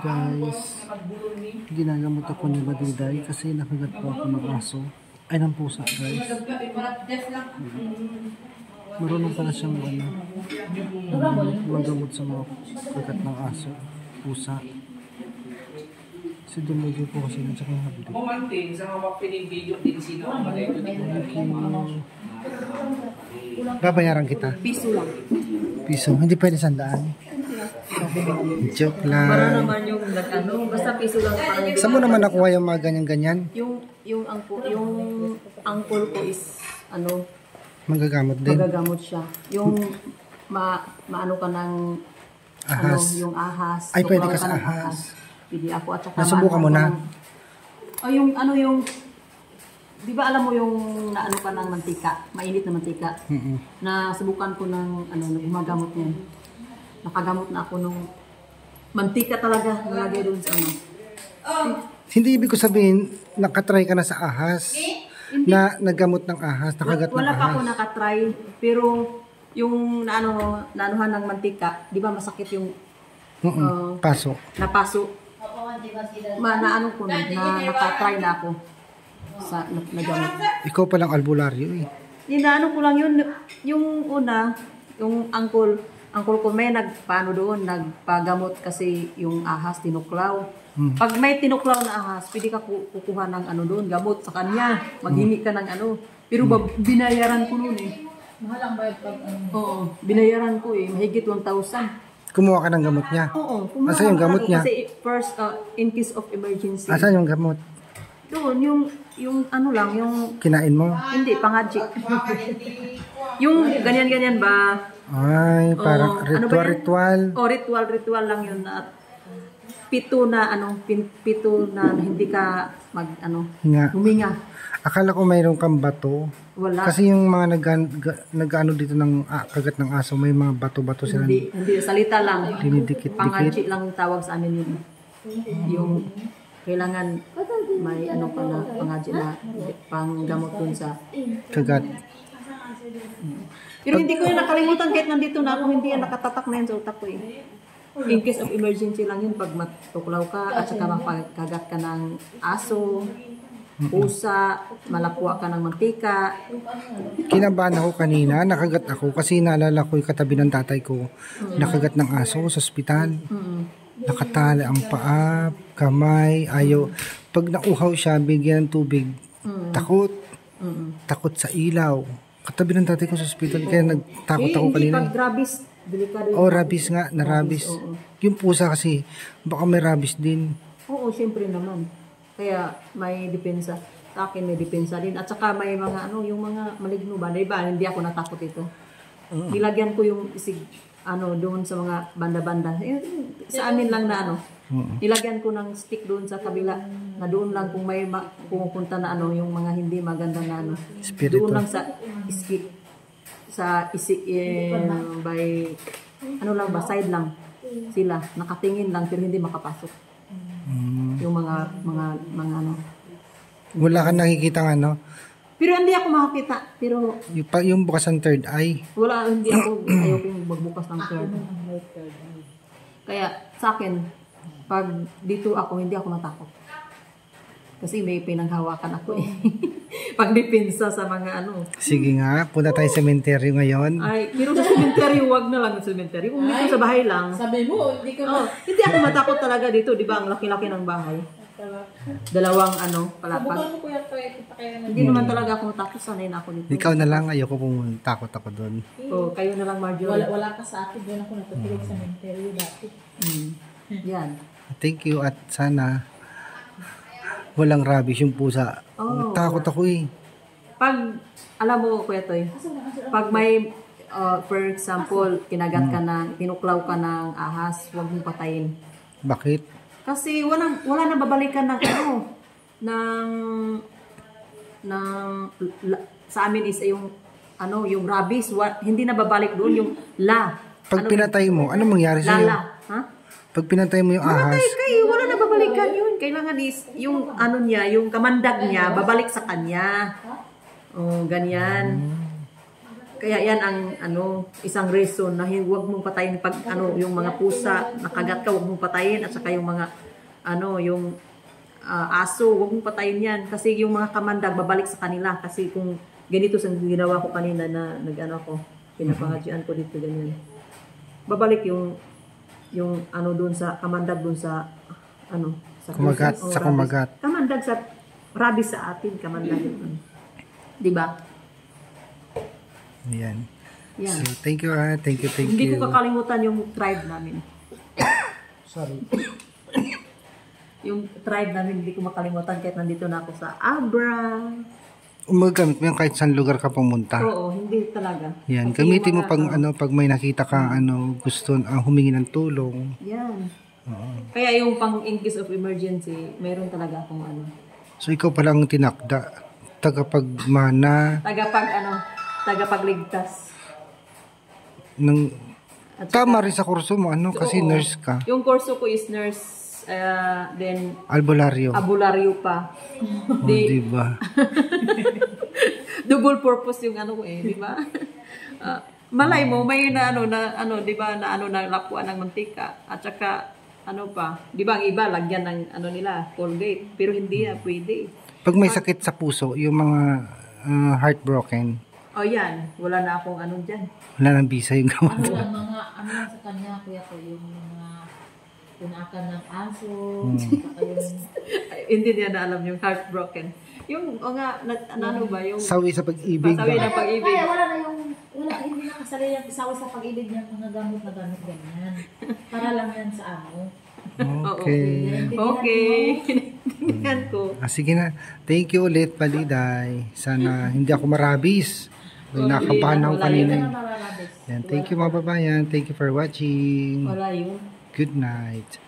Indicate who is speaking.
Speaker 1: Guys, ginagamot ako ni Madiday kasi nakagat po ako ng aso. Ay, ng pusa, guys. Marunong pala siyang magamot sa mga kagat ng aso, pusa. Si Dumugo po kasi nang tsaka habli. Babayaran kita?
Speaker 2: Piso lang.
Speaker 1: Piso? Hindi pwede 100? Joke lang.
Speaker 2: Para naman yung basta piso lang.
Speaker 1: Saan mo naman nakuha yung mga ganyan-ganyan?
Speaker 2: Yung angkol ko is
Speaker 1: Magagamot din?
Speaker 2: Magagamot siya. Yung maano ka ng
Speaker 1: ahas.
Speaker 2: Yung ahas.
Speaker 1: Ay, pwede ka sa ahas.
Speaker 2: Pwede ako at saka
Speaker 1: nasubukan mo na?
Speaker 2: Yung di ba alam mo yung naano ka ng mantika, mainit na mantika? Nasubukan ko ng gumagamot niyan. Nakagamot na ako nung mantika talaga nalagay doon sa
Speaker 1: Hindi ibig ko sabihin, nakatry ka na sa ahas? Na nagamot ng ahas, nakagat ng ahas?
Speaker 2: Wala pa ako nakatry, pero yung naanuhan ng mantika, di ba masakit yung
Speaker 1: paso?
Speaker 2: Napaso. Naano ko na, nakatry na ako sa nagamot.
Speaker 1: Ikaw palang albularyo eh.
Speaker 2: Inaano ko lang yun, yung una, yung angkol ko may nagpaano doon, nagpagamot kasi yung ahas tinuklaw. Pag may tinuklaw na ahas, pwede ka kukuha ng doon, gamot sa kanya. Maghingi ka ng Pero binayaran ko noon eh.
Speaker 3: Mahal ang bayad pag
Speaker 2: Oo, binayaran ko eh. Mahigit 1,000.
Speaker 1: Kumuha ka ng gamot niya?
Speaker 2: Oo.
Speaker 1: Asan yung gamot niya?
Speaker 2: Kasi first, in case of emergency.
Speaker 1: Asan yung gamot?
Speaker 2: Doon, yung lang, yung...
Speaker 1: Kinain mo?
Speaker 2: Hindi, pangadjik. Yung ganyan-ganyan ba?
Speaker 1: Ay, parang ritual.
Speaker 2: Ritual lang yun. At pito na hindi ka huminga.
Speaker 1: Akala ko mayroon kang bato.
Speaker 2: Wala.
Speaker 1: Kasi yung mga nag-ano dito ng kagat ng aso, may mga bato-bato sila.
Speaker 2: Hindi, salita lang.
Speaker 1: Dinidikit-dikit.
Speaker 2: Pangadjik lang tawag sa amin yun. Yung kailangan may pa na pangadjik na panggamot dun sa
Speaker 1: kagat.
Speaker 2: Pero hindi ko yung nakalimutan kahit nandito na ako, hindi yan nakatatak na yan sa utak ko eh. In case of emergency lang yun, pag matuklaw ka at saka mapagkagat ka ng aso, pusa, malapwa ka ng mantika.
Speaker 1: Kinabahan ako kanina, nakagat ako kasi naalala ko yung katabi ng tatay ko, nakagat ng aso sa ospital. Nakatali ang paa, kamay, ayaw. Pag nauhaw siya, bigyan ng tubig, takot. Takot sa ilaw. Katabi ng tatay ko sa hospital, kaya nagtakot ako kanina.
Speaker 2: Hindi, pag rabies, delikado yun.
Speaker 1: Rabies nga, na rabies. Yung pusa kasi, baka may rabies din.
Speaker 2: Oo, siyempre naman. Kaya may depensa. Sa akin may depensa din. At saka may mga yung mga maligno ba? Diba, hindi ako natakot ito. Nilagyan ko yung doon sa mga banda-banda. Sa amin lang na nilagyan ko ng stick doon sa kabila na doon lang kung may pumupunta na yung mga hindi maganda na
Speaker 1: Spirito.
Speaker 2: doon lang sa by lang ba, side lang sila, nakatingin lang pero hindi makapasok. Yung mga
Speaker 1: Wala kang nakikita
Speaker 2: pero hindi ako makakita, pero
Speaker 1: yung bukas ang third eye.
Speaker 2: wala, hindi ako ayoko yung magbukas ng third. Kaya sa akin, pag dito ako, hindi ako natakot. Kasi may pinanghawakan ako eh. Pagdepensa sa mga
Speaker 1: Sige nga, punta tayo sa cemetery ngayon.
Speaker 2: Ay, pero sa cemetery, wag na lang sa cemetery. Kung dito sa bahay lang.
Speaker 3: Sabi mo, hindi
Speaker 2: ako matakot talaga dito, di ba? Ang laki-laki ng bahay. Dalawang palapag.
Speaker 3: Subukan mo kuya kaya
Speaker 2: Hindi naman talaga ako matakot, sanay na ako dito.
Speaker 1: Ikaw na lang, ayoko kung takot ako doon.
Speaker 2: Kayo na lang, Marjorie.
Speaker 3: Wala ka sa akin, doon ako natutulog sa cemetery dati.
Speaker 2: Yan.
Speaker 1: Thank you at sana walang rabies yung pusa. Takot ako eh.
Speaker 2: Pag, alam mo, Kuya Toy, pag may, for example, kinagat ka tinuklaw ka ng ahas, huwag mong patayin.
Speaker 1: Bakit?
Speaker 2: Kasi wala nang babalikan ng sa amin is yung rabies, hindi na babalik doon yung
Speaker 1: Pag pinatay mo, ano mangyari sa'yo?
Speaker 2: Ha?
Speaker 1: Pag pinatay mo yung ahas,
Speaker 2: Wala na babalikan yun. Kailangan is yung niya, yung kamandag niya, babalik sa kanya. Ganyan. Kaya yan ang isang reason na huwag mong patayin pag yung mga pusa nakagat ka, huwag mong patayin, at saka yung mga yung aso, huwag mong patayin yan kasi yung mga kamandag babalik sa kanila kasi kung ganito sa ginawa ko kanina na ko, pinapangadyan ko dito ganyan. Babalik yung doon sa kamandag doon sa sa
Speaker 1: Kumagat,
Speaker 2: pusa,
Speaker 1: sa
Speaker 2: rabies.
Speaker 1: kumagat.
Speaker 2: Kamandag sa rabies sa atin, kamandag yun. 'Di ba?
Speaker 1: Yan.
Speaker 2: Yan.
Speaker 1: So, thank you thank you.
Speaker 2: Hindi ko kakalimutan yung tribe namin.
Speaker 1: Sorry.
Speaker 2: Yung tribe namin, hindi ko makalimutan kahit nandito na ako sa Abra.
Speaker 1: Umagamit mo yan kahit saan lugar ka pumunta.
Speaker 2: Oo, hindi talaga.
Speaker 1: Yan,
Speaker 2: Kasi
Speaker 1: gamitin mo
Speaker 2: yung mga,
Speaker 1: pag may nakita ka gusto humingi ng tulong.
Speaker 2: Yan. Kaya yung pang in case of emergency, meron talaga akong
Speaker 1: So ikaw pala ang tinakda, tagapagmana
Speaker 2: tagapagligtas.
Speaker 1: ng
Speaker 2: At
Speaker 1: tama rin sa kurso mo kasi
Speaker 2: oo,
Speaker 1: nurse ka.
Speaker 2: Yung kurso ko is nurse, then
Speaker 1: Albularyo.
Speaker 2: abularyo pa.
Speaker 1: Di ba?
Speaker 2: Double purpose yung di ba? Malay mo may di ba na lapuan ng mantika at saka di ba ang iba lagyan ng nila Colgate pero hindi pwede.
Speaker 1: Pag may sakit sa puso, yung mga heartbroken,
Speaker 2: Yan, wala na akong diyan.
Speaker 1: wala nang bisa yung gawa.
Speaker 3: Ano lang sa kanya, kuya ko, yung mga punakan ng aso, saka yung
Speaker 2: Hindi niya na alam yung heartbroken. Yung ba yung
Speaker 1: Sawi sa pag-ibig.
Speaker 2: Sawi
Speaker 1: ba?
Speaker 2: ng pag-ibig.
Speaker 3: Kaya hindi na kasali yung isawa sa pag-ibig niya, mga gamot na gamot ganyan. Para lang yan sa amo.
Speaker 1: Okay.
Speaker 2: Okay. Tingnan ko.
Speaker 1: Sige na. Thank you ulit, Paliday. Sana hindi ako marabis. May nakabahan ako kanina.
Speaker 3: Mararabis.
Speaker 1: Yan. Thank you mga babayan. Thank you for watching.
Speaker 2: Wala yun.
Speaker 1: Good night.